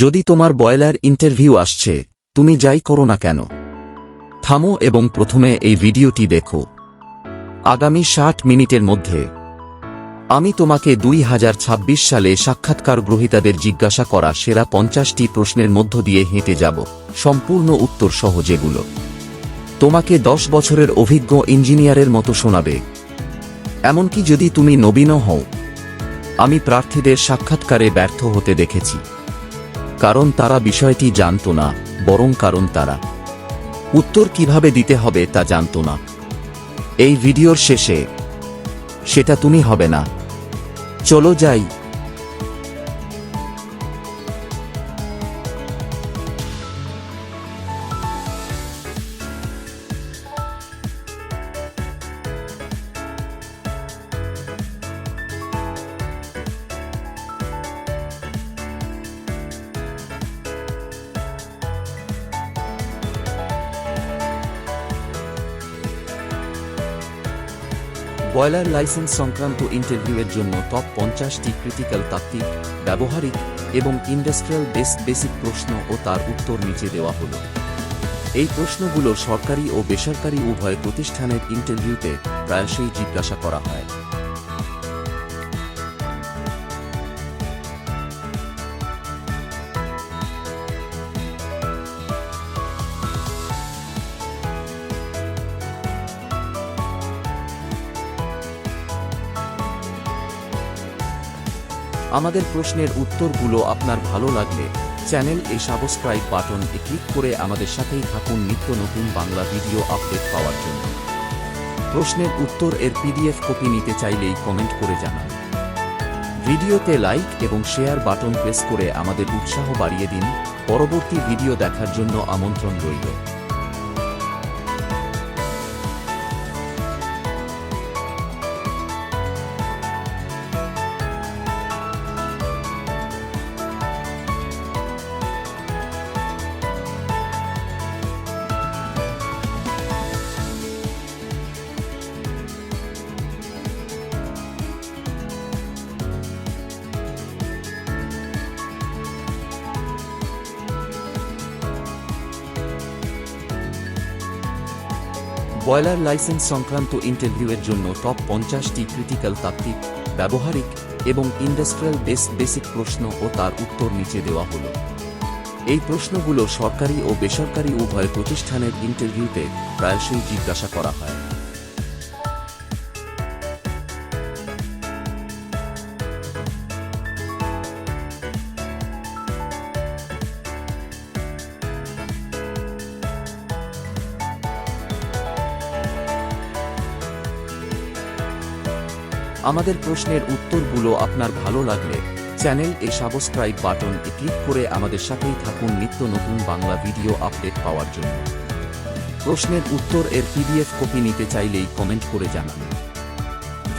যদি তোমার boiler interview আসছে, তুমি যাই করো না কেন, থামো এবং প্রথমে এই ভিডিওটি দেখো। আগামী 60 মিনিটের মধ্যে আমি তোমাকে 2026 সালে সাক্ষাৎকার গ্রহীতাদের জিজ্ঞাসা করা সেরা 50টি প্রশ্নের মধ্য দিয়ে হেঁটে যাব, সম্পূর্ণ উত্তর সহ, যেগুলো তোমাকে 10 বছরের অভিজ্ঞ ইঞ্জিনিয়ারের মতো শোনাবে। এমনকি যদি তুমি নবীনও হও। আমি প্রার্থীদের সাক্ষাৎকারে ব্যর্থ হতে দেখেছি, কারণ তারা বিষয়টি জানত না, বরং কারণ তারা উত্তর কিভাবে দিতে হবে তা জানত না। এই ভিডিওর শেষে সেটা তুমি হবে না। চলো যাই। বয়লার লাইসেন্স সংক্রান্ত ইন্টারভিউয়ের জন্য টপ 50টি ক্রিটিক্যাল তাত্ত্বিক, ব্যবহারিক এবং ইন্ডাস্ট্রিয়াল বেসিক প্রশ্ন ও তার উত্তর নিচে দেওয়া হল। এই প্রশ্নগুলো সরকারি ও বেসরকারি উভয় প্রতিষ্ঠানের ইন্টারভিউতে প্রায়শই জিজ্ঞাসা করা হয়। আমাদের প্রশ্নের উত্তরগুলো আপনার ভালো লাগলে চ্যানেল সাবস্ক্রাইব বাটন ক্লিক করে আমাদের সাথেই থাকুন নিত্য নতুন বাংলা ভিডিও আপডেট পাওয়ার জন্য। প্রশ্নের উত্তর পিডিএফ কপি নিতে চাইলেই কমেন্ট করে জানান। ভিডিওতে লাইক এবং শেয়ার বাটন প্রেস করে আমাদের উৎসাহ বাড়িয়ে দিন। পরবর্তী ভিডিও দেখার জন্য আমন্ত্রণ রইল। বয়লার লাইসেন্স সংক্রান্ত ইন্টারভিউয়ের জন্য টপ 50টি ক্রিটিক্যাল তাত্ত্বিক, ব্যবহারিক এবং ইন্ডাস্ট্রিয়াল বেসিক প্রশ্ন ও তার উত্তর নিচে দেওয়া হল। এই প্রশ্নগুলো সরকারি ও বেসরকারি উভয় প্রতিষ্ঠানের ইন্টারভিউতে প্রায়শই জিজ্ঞাসা করা হয়। আমাদের প্রশ্নের উত্তরগুলো আপনার ভালো লাগলে চ্যানেল সাবস্ক্রাইব বাটন ক্লিক করে আমাদের সাথেই থাকুন নিত্য নতুন বাংলা ভিডিও আপডেট পাওয়ার জন্য। প্রশ্নের উত্তর পিডিএফ কপি নিতে চাইলেই কমেন্ট করে জানান।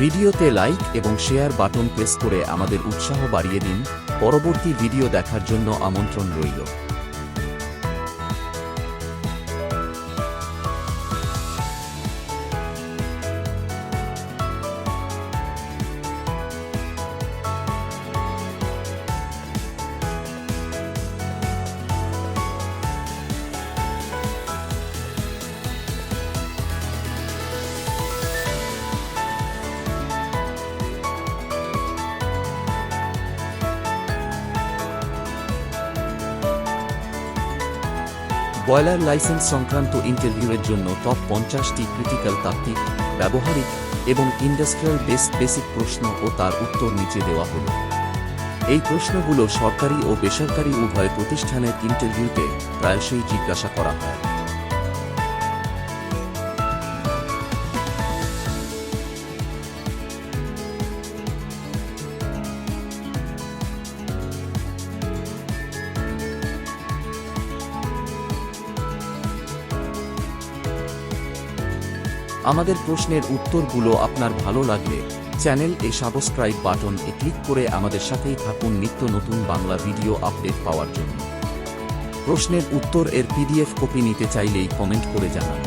ভিডিওতে লাইক এবং শেয়ার বাটন প্রেস করে আমাদের উৎসাহ বাড়িয়ে দিন। পরবর্তী ভিডিও দেখার জন্য আমন্ত্রণ রইল। বয়লার লাইসেন্স সংক্রান্ত ইন্টারভিউয়ের জন্য টপ 50টি ক্রিটিক্যাল তাত্ত্বিক, ব্যবহারিক এবং ইন্ডাস্ট্রিয়াল বেসিক প্রশ্ন ও তার উত্তর নিচে দেওয়া হল। এই প্রশ্নগুলো সরকারি ও বেসরকারি উভয় প্রতিষ্ঠানের ইন্টারভিউতে প্রায়শই জিজ্ঞাসা করা হয়। আমাদের প্রশ্নের উত্তরগুলো আপনার ভালো লাগলে চ্যানেল সাবস্ক্রাইব বাটন ক্লিক করে আমাদের সাথেই থাকুন নিত্য নতুন বাংলা ভিডিও আপডেট পাওয়ার জন্য। প্রশ্নের উত্তর পিডিএফ কপি নিতে চাইলেই কমেন্ট করে জানান।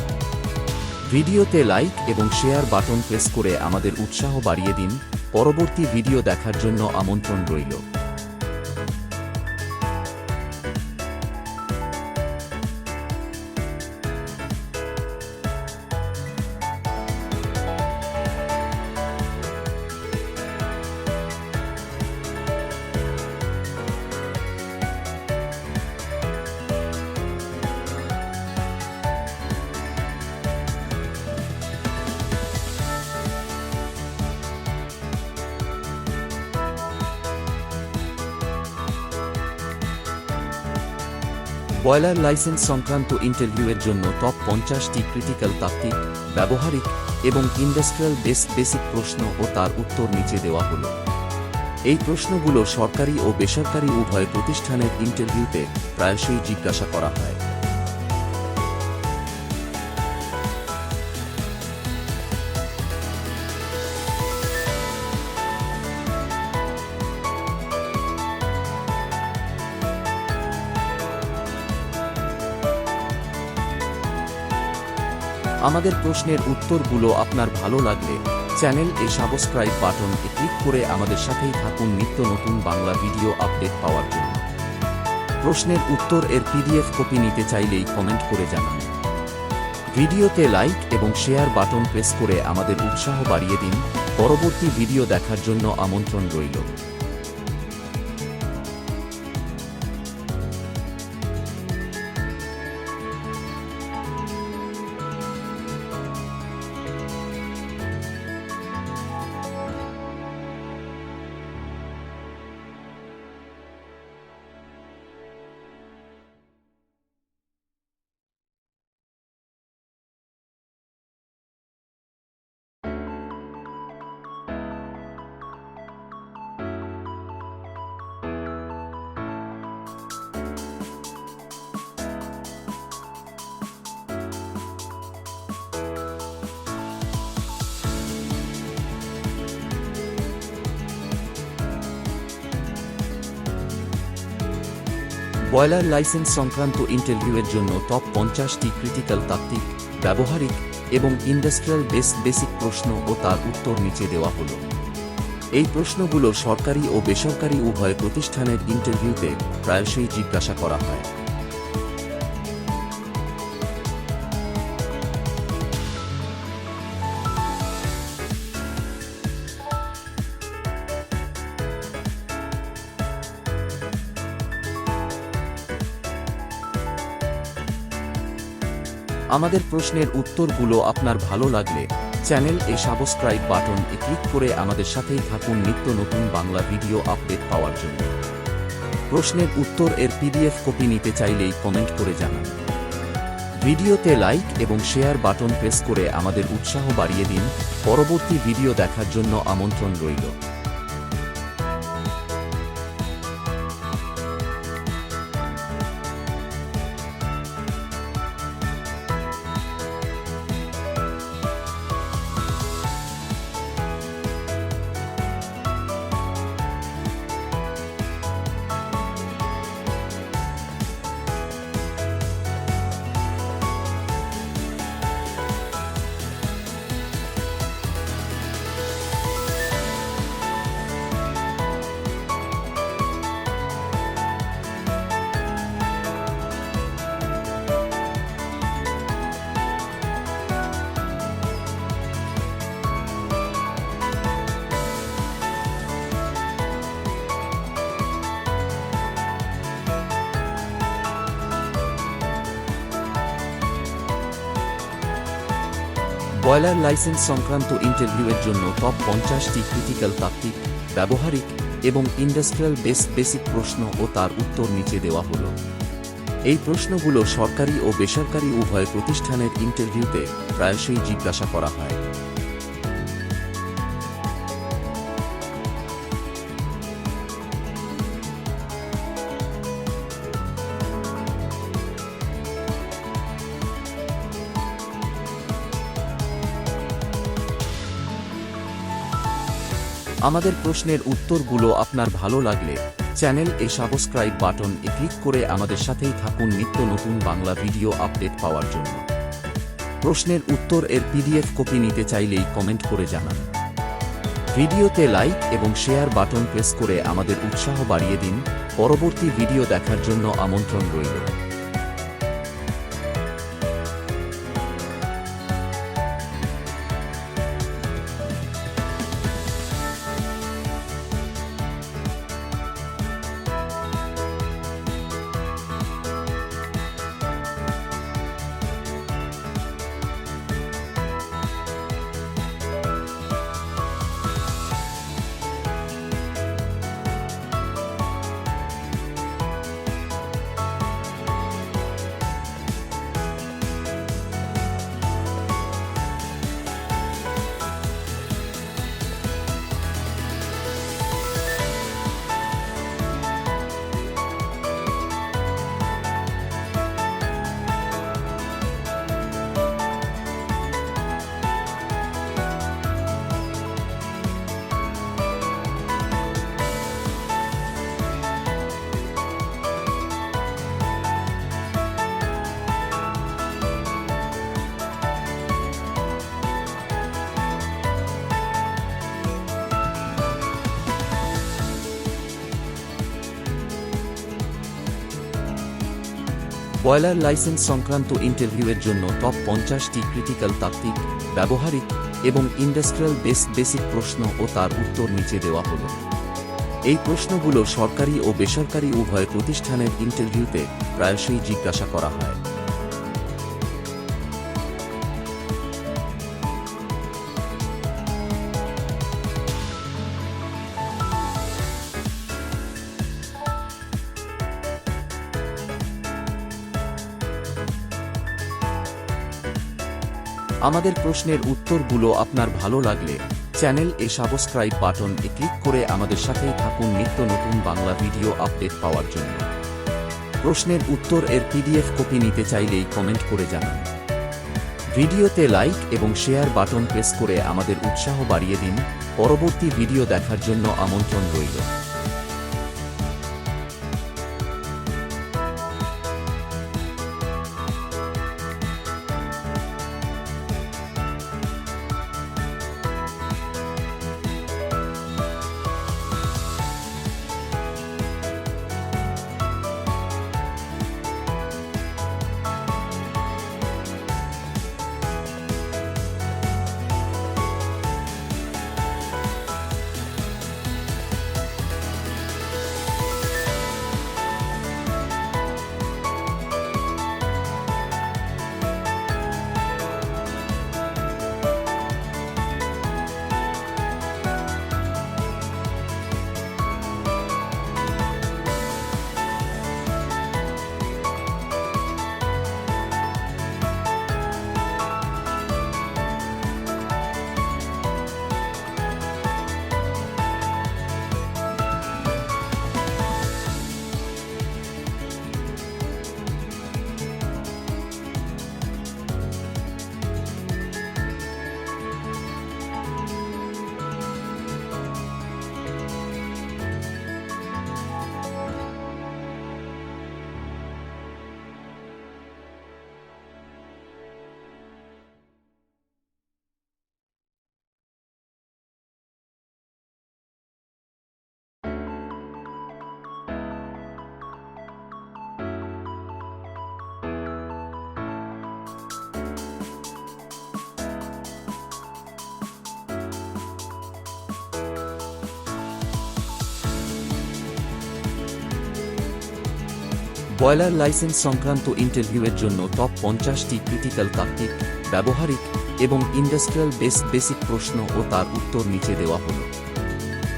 ভিডিওতে লাইক এবং শেয়ার বাটন প্রেস করে আমাদের উৎসাহ বাড়িয়ে দিন। পরবর্তী ভিডিও দেখার জন্য আমন্ত্রণ রইল। বয়লার লাইসেন্স সংক্রান্ত ইন্টারভিউয়ের জন্য টপ 50টি ক্রিটিক্যাল তাত্ত্বিক, ব্যবহারিক এবং ইন্ডাস্ট্রিয়াল বেসিক প্রশ্ন ও তার উত্তর নিচে দেওয়া হলো। এই প্রশ্নগুলো সরকারি ও বেসরকারি উভয় প্রতিষ্ঠানের ইন্টারভিউতে প্রায়শই জিজ্ঞাসা করা হয়। আমাদের প্রশ্নের উত্তরগুলো আপনার ভালো লাগলে চ্যানেল সাবস্ক্রাইব বাটনে ক্লিক করে আমাদের সাথেই থাকুন নিত্য নতুন বাংলা ভিডিও আপডেট পাওয়ার জন্য। প্রশ্নের উত্তর পিডিএফ কপি নিতে চাইলেই কমেন্ট করে জানান। ভিডিওতে লাইক এবং শেয়ার বাটন প্রেস করে আমাদের উৎসাহ বাড়িয়ে দিন। পরবর্তী ভিডিও দেখার জন্য আমন্ত্রণ রইল। বয়লার লাইসেন্স সংক্রান্ত ইন্টারভিউয়ের জন্য টপ 50টি ক্রিটিক্যাল তাত্ত্বিক, ব্যবহারিক এবং ইন্ডাস্ট্রিয়াল বেসিক প্রশ্ন ও তার উত্তর নিচে দেওয়া হলো। এই প্রশ্নগুলো সরকারি ও বেসরকারি উভয় প্রতিষ্ঠানের ইন্টারভিউতে প্রায়শই জিজ্ঞাসা করা হয়। আমাদের প্রশ্নের উত্তরগুলো আপনার ভালো লাগলে চ্যানেল সাবস্ক্রাইব বাটনে ক্লিক করে আমাদের সাথেই থাকুন নিত্য নতুন বাংলা ভিডিও আপডেট পাওয়ার জন্য। প্রশ্নের উত্তর পিডিএফ কপি নিতে চাইলেই কমেন্ট করে জানান। ভিডিওতে লাইক এবং শেয়ার বাটন প্রেস করে আমাদের উৎসাহ বাড়িয়ে দিন। পরবর্তী ভিডিও দেখার জন্য আমন্ত্রণ রইল। বয়লার লাইসেন্স সংক্রান্ত ইন্টারভিউয়ের জন্য টপ 50টি ক্রিটিক্যাল তাত্ত্বিক, ব্যবহারিক এবং ইন্ডাস্ট্রিয়াল বেসিক প্রশ্ন ও তার উত্তর নিচে দেওয়া হলো। এই প্রশ্নগুলো সরকারি ও বেসরকারি উভয় প্রতিষ্ঠানের ইন্টারভিউতে প্রায়শই জিজ্ঞাসা করা হয়। আমাদের প্রশ্নের উত্তরগুলো আপনার ভালো লাগলে চ্যানেল সাবস্ক্রাইব বাটনে ক্লিক করে আমাদের সাথেই থাকুন নিত্য নতুন বাংলা ভিডিও আপডেট পাওয়ার জন্য। প্রশ্নের উত্তর পিডিএফ কপি নিতে চাইলেই কমেন্ট করে জানান। ভিডিওতে লাইক এবং শেয়ার বাটন প্রেস করে আমাদের উৎসাহ বাড়িয়ে দিন। পরবর্তী ভিডিও দেখার জন্য আমন্ত্রণ রইল। বয়লার লাইসেন্স সংক্রান্ত ইন্টারভিউয়ের জন্য টপ 50টি ক্রিটিক্যাল তাত্ত্বিক, ব্যবহারিক এবং ইন্ডাস্ট্রিয়াল বেসিক প্রশ্ন ও তার উত্তর নিচে দেওয়া হল। এই প্রশ্নগুলো সরকারি ও বেসরকারি উভয় প্রতিষ্ঠানের ইন্টারভিউতে প্রায়শই জিজ্ঞাসা করা হয়। আমাদের প্রশ্নের উত্তরগুলো আপনার ভালো লাগলে চ্যানেল সাবস্ক্রাইব বাটন ক্লিক করে আমাদের সাথেই থাকুন নিত্য নতুন বাংলা ভিডিও আপডেট পাওয়ার জন্য। প্রশ্নের উত্তর PDF কপি নিতে চাইলেই কমেন্ট করে জানান। ভিডিওতে লাইক এবং শেয়ার বাটন প্রেস করে আমাদের উৎসাহ বাড়িয়ে দিন। পরবর্তী ভিডিও দেখার জন্য আমন্ত্রণ রইল। বয়লার লাইসেন্স সংক্রান্ত ইন্টারভিউয়ের জন্য টপ 50টি ক্রিটিক্যাল তাত্ত্বিক, ব্যবহারিক এবং ইন্ডাস্ট্রিয়াল বেসিক প্রশ্ন ও তার উত্তর নিচে দেওয়া হল।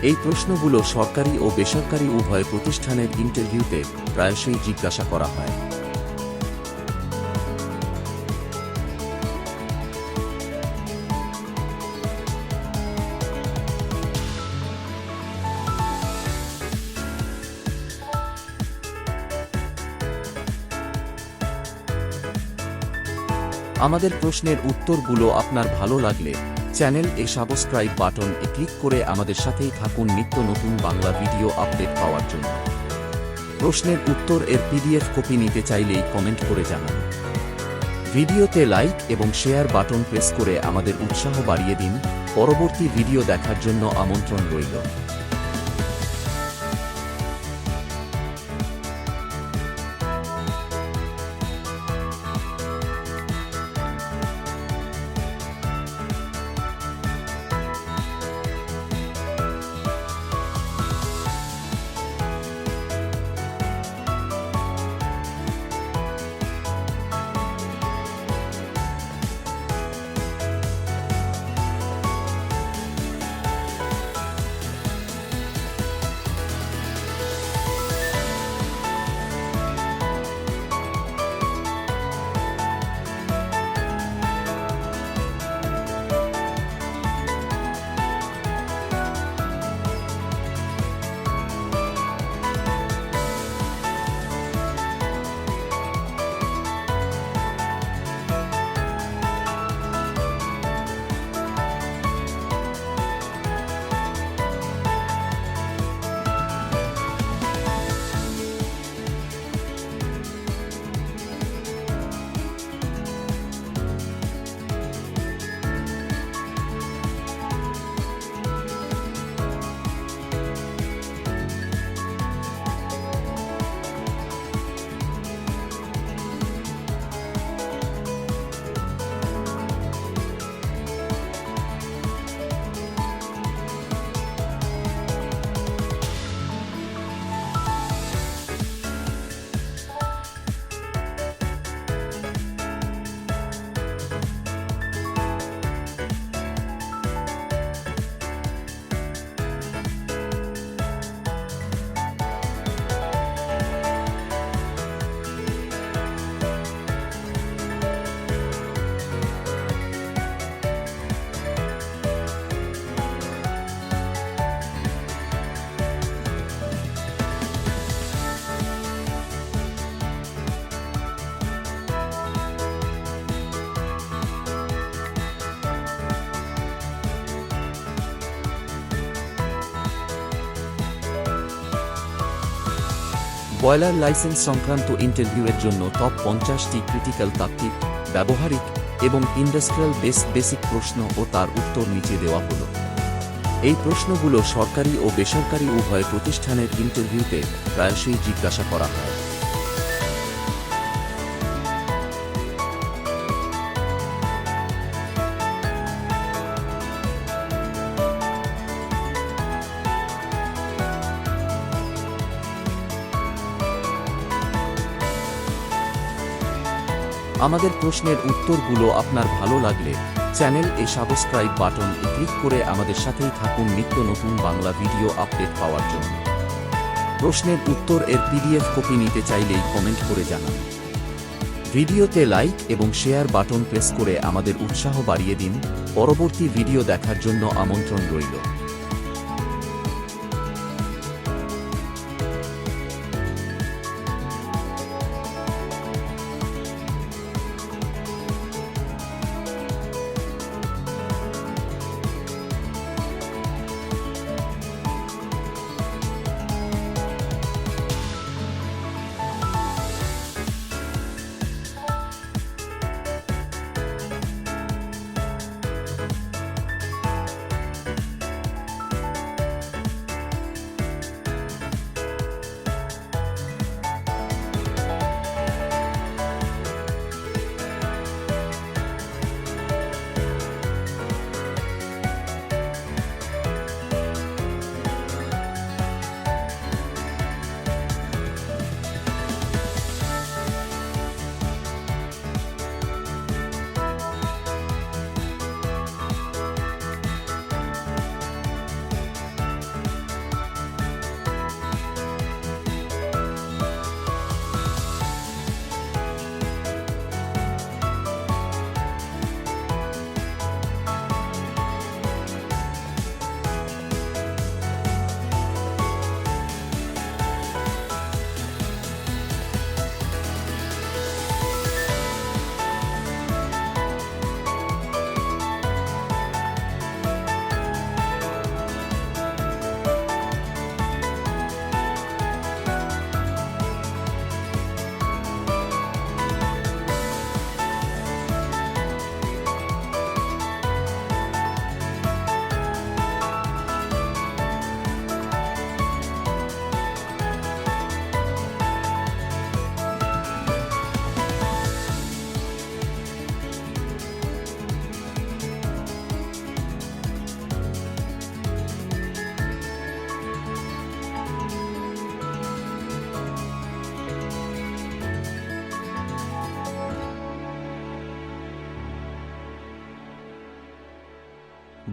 এই প্রশ্নগুলো সরকারি ও বেসরকারি উভয় প্রতিষ্ঠানের ইন্টারভিউতে প্রায়শই জিজ্ঞাসা করা হয়। আমাদের প্রশ্নের উত্তরগুলো আপনার ভালো লাগলে চ্যানেল সাবস্ক্রাইব বাটন ক্লিক করে আমাদের সাথেই থাকুন নিত্য নতুন বাংলা ভিডিও আপডেট পাওয়ার জন্য। প্রশ্নের উত্তর PDF কপি নিতে চাইলেই কমেন্ট করে জানান। ভিডিওতে লাইক এবং শেয়ার বাটন প্রেস করে আমাদের উৎসাহ বাড়িয়ে দিন। পরবর্তী ভিডিও দেখার জন্য আমন্ত্রণ রইল। বয়লার লাইসেন্স সংক্রান্ত ইন্টারভিউয়ের জন্য টপ 50টি ক্রিটিক্যাল তাত্ত্বিক, ব্যবহারিক এবং ইন্ডাস্ট্রিয়াল বেসিক প্রশ্ন ও তার উত্তর নিচে দেওয়া হলো। এই প্রশ্নগুলো সরকারি ও বেসরকারি উভয় প্রতিষ্ঠানের ইন্টারভিউতে প্রায়শই জিজ্ঞাসা করা হয়। আমাদের প্রশ্নের উত্তরগুলো আপনার ভালো লাগলে চ্যানেল সাবস্ক্রাইব বাটন ক্লিক করে আমাদের সাথেই থাকুন নিত্য নতুন বাংলা ভিডিও আপডেট পাওয়ার জন্য। প্রশ্নের উত্তর PDF কপি নিতে চাইলেই কমেন্ট করে জানান। ভিডিওতে লাইক এবং শেয়ার বাটন প্রেস করে আমাদের উৎসাহ বাড়িয়ে দিন। পরবর্তী ভিডিও দেখার জন্য আমন্ত্রণ রইল।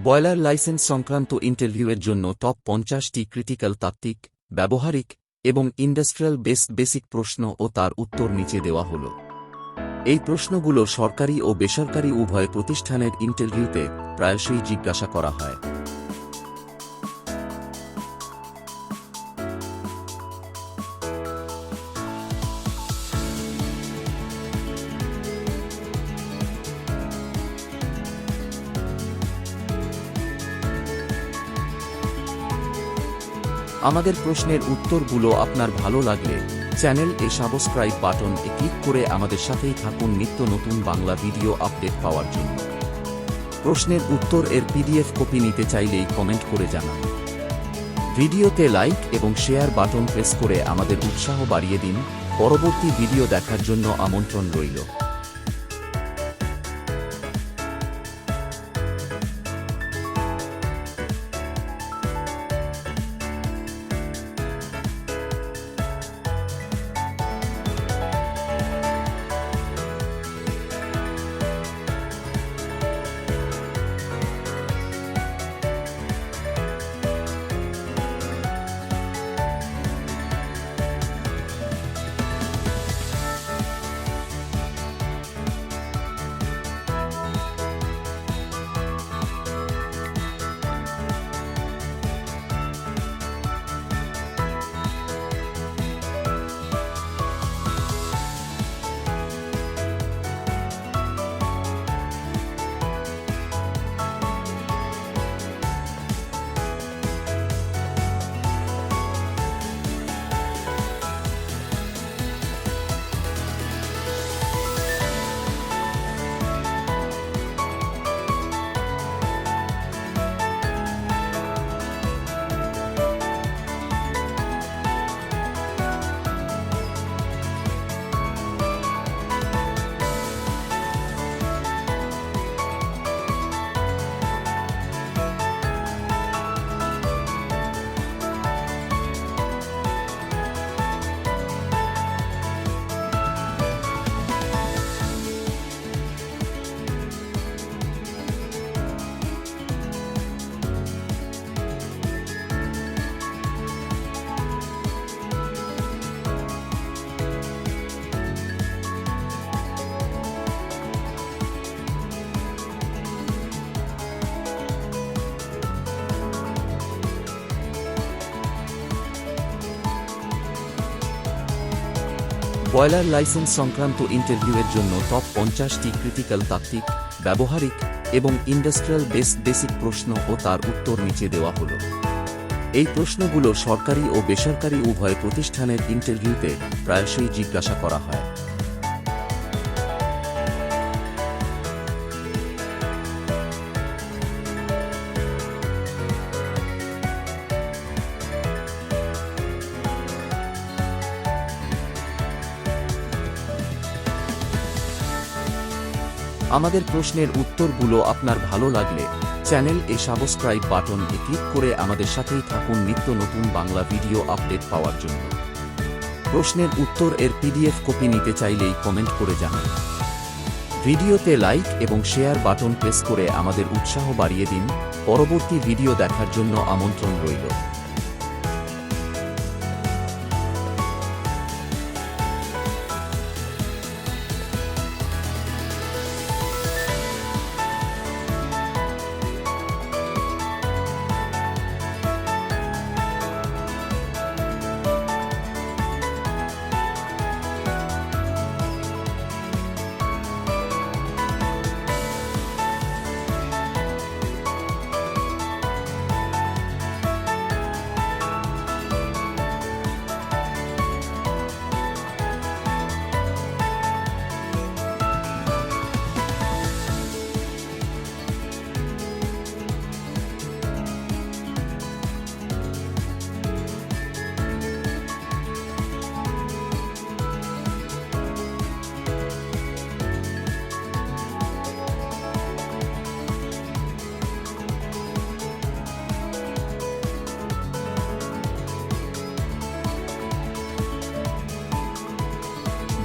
বয়লার লাইসেন্স সংক্রান্ত ইন্টারভিউয়ের জন্য টপ 50টি ক্রিটিক্যাল তাত্ত্বিক, ব্যবহারিক এবং ইন্ডাস্ট্রিয়াল বেসিক প্রশ্ন ও তার উত্তর নিচে দেওয়া হলো। এই প্রশ্নগুলো সরকারি ও বেসরকারি উভয় প্রতিষ্ঠানের ইন্টারভিউতে প্রায়শই জিজ্ঞাসা করা হয়। আমাদের প্রশ্নের উত্তরগুলো আপনার ভালো লাগলে চ্যানেল সাবস্ক্রাইব বাটন ক্লিক করে আমাদের সাথেই থাকুন নিত্য নতুন বাংলা ভিডিও আপডেট পাওয়ার জন্য। প্রশ্নের উত্তর PDF কপি নিতে চাইলেই কমেন্ট করে জানান। ভিডিওতে লাইক এবং শেয়ার বাটন প্রেস করে আমাদের উৎসাহ বাড়িয়ে দিন। পরবর্তী ভিডিও দেখার জন্য আমন্ত্রণ রইল। বয়লার লাইসেন্স সংক্রান্ত ইন্টারভিউয়ের জন্য টপ 50টি ক্রিটিক্যাল তাত্ত্বিক, ব্যবহারিক এবং ইন্ডাস্ট্রিয়াল বেসিক প্রশ্ন ও তার উত্তর নিচে দেওয়া হলো। এই প্রশ্নগুলো সরকারি ও বেসরকারি উভয় প্রতিষ্ঠানের ইন্টারভিউতে প্রায়শই জিজ্ঞাসা করা হয়। আমাদের প্রশ্নের উত্তরগুলো আপনার ভালো লাগলে চ্যানেল সাবস্ক্রাইব বাটন ক্লিক করে আমাদের সাথেই থাকুন নিত্য নতুন বাংলা ভিডিও আপডেট পাওয়ার জন্য। প্রশ্নের উত্তর PDF কপি নিতে চাইলেই কমেন্ট করে জানান। ভিডিওতে লাইক এবং শেয়ার বাটন প্রেস করে আমাদের উৎসাহ বাড়িয়ে দিন। পরবর্তী ভিডিও দেখার জন্য আমন্ত্রণ রইল।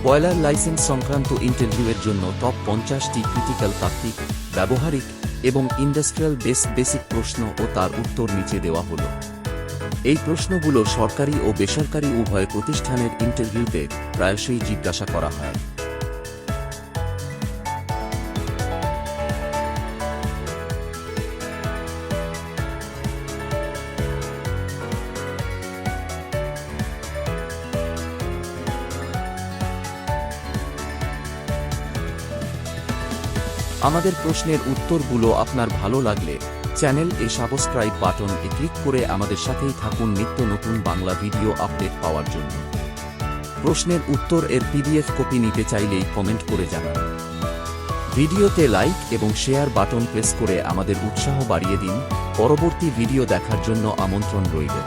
বয়লার লাইসেন্স সংক্রান্ত ইন্টারভিউয়ের জন্য টপ 50টি ক্রিটিক্যাল তাত্ত্বিক, ব্যবহারিক এবং ইন্ডাস্ট্রিয়াল বেসিক প্রশ্ন ও তার উত্তর নিচে দেওয়া হলো। এই প্রশ্নগুলো সরকারি ও বেসরকারি উভয় প্রতিষ্ঠানের ইন্টারভিউতে প্রায়শই জিজ্ঞাসা করা হয়। আমাদের প্রশ্নের উত্তরগুলো আপনার ভালো লাগলে চ্যানেল সাবস্ক্রাইব বাটন ক্লিক করে আমাদের সাথেই থাকুন নিত্য নতুন বাংলা ভিডিও আপডেট পাওয়ার জন্য। প্রশ্নের উত্তর PDF কপি নিতে চাইলেই কমেন্ট করে জানান। ভিডিওতে লাইক এবং শেয়ার বাটন প্রেস করে আমাদের উৎসাহ বাড়িয়ে দিন। পরবর্তী ভিডিও দেখার জন্য আমন্ত্রণ রইল।